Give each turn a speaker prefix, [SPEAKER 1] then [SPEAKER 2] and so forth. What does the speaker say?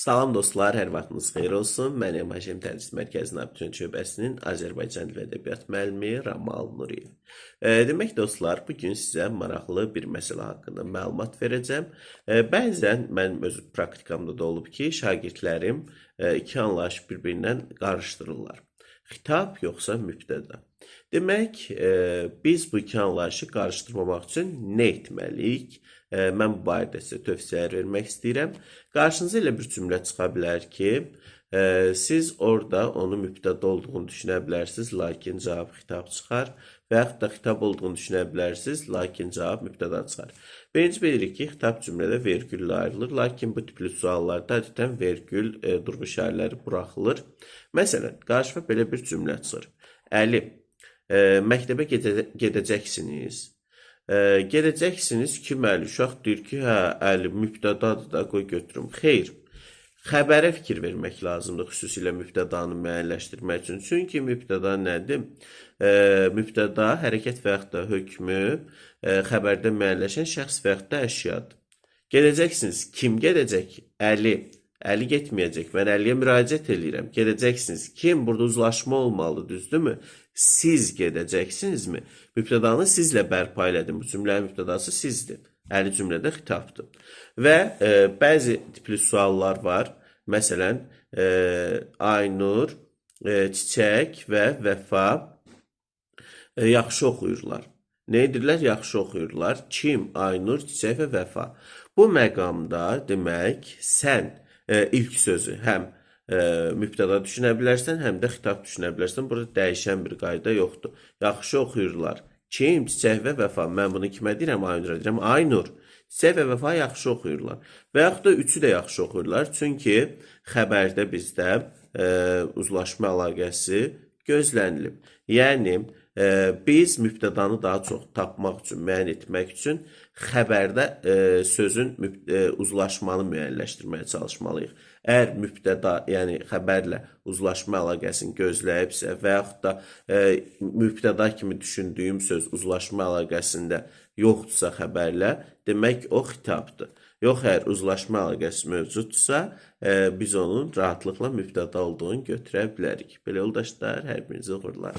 [SPEAKER 1] Salam dostlar, hər vaxtınız xeyir olsun. Mənim Haşim Tədris Mərkəzinin Abituriyent şöbəsinin Azərbaycan dil və ədəbiyyat müəllimi Ramal Nuriyev. Demək dostlar, bugün sizə maraqlı bir məsələ haqqında məlumat verəcəm. Bəzən mənim öz praktikamda da olub ki, şagirdlərim iki anlayış bir-birindən qarışdırırlar. Xitab yoxsa mübtəda. Demək, biz bu iki anlayışı qarışdırmamaq üçün nə etməliyik? Mən bu barədə sizə tövsiyələr vermək istəyirəm. Qarşınıza elə bir cümlə çıxa bilər ki, siz orada onu mübtəda olduğunu düşünə bilərsiniz, lakin cavab xitab çıxar və yaxud da xitab olduğunu düşünə bilərsiniz, lakin cavab mübtəda çıxar. Birinci bilirik ki, xitab cümlədə vergüllə ayrılır, lakin bu tipli suallarda adətən vergül durğu işarələri buraxılır. Məsələn, qarşıma belə bir cümlə çıxır. Əli, məktəbə gedəcəksiniz. Gedəcəksiniz ki, müəllim, uşaq deyir ki, hə, Əli, mübtədadır da, qoy götürüm. Xeyr, xəbərə fikir vermək lazımdır, xüsusilə mübtədanı müəyyənləşdirmək üçün. Çünki mübtəda nədir? Mübtəda hərəkət və yaxud da hökmü xəbərdə müəyyənləşən şəxs və yaxud da əşyadır. Gedəcəksiniz, kim gedəcək? Əli. Əli getməyəcək, mən Əliyə müraciət edirəm. Gedəcəksiniz, kim? Burada uzlaşma olmalı, düzdürmü? Siz gedəcəksinizmi? Mübtədanı sizlə bərpa elədim. Bu cümlənin mübtədası sizdir. Əli cümlədə xitabdır. Və bəzi tipli suallar var. Məsələn, Aynur, Çiçək və Vəfa yaxşı oxuyurlar. Nə edirlər? Yaxşı oxuyurlar. Kim? Aynur, Çiçək və Vəfa. Bu məqamda demək, sən ilk sözü həm mübtəda düşünə bilərsən, həm də xitab düşünə bilərsən. Burada dəyişən bir qayda yoxdur. Yaxşı oxuyurlar. Kim? Çiçək və Vəfa. Mən bunu kimə deyirəm? Aynura deyirəm. Aynur, Çiçək və Vəfa yaxşı oxuyurlar. Və yaxud da üçü də yaxşı oxuyurlar. Çünki xəbərdə bizdə uzlaşma əlaqəsi gözlənilib. Yəni, biz mübtədanı daha çox tapmaq üçün, müəyyən etmək üçün xəbərdə sözün uzlaşmanı müəyyənləşdirməyə çalışmalıyıq. Əgər mübtəda, yəni xəbərlə uzlaşma əlaqəsini gözləyibsə və yaxud da mübtəda kimi düşündüyüm söz uzlaşma əlaqəsində yoxdursa xəbərlə, demək o xitabdır. Yox, əgər uzlaşma əlaqəsi mövcudsa, biz onun rahatlıqla mübtəda olduğunu götürə bilərik. Belə yoldaşlar, hər birinizi uğurlar.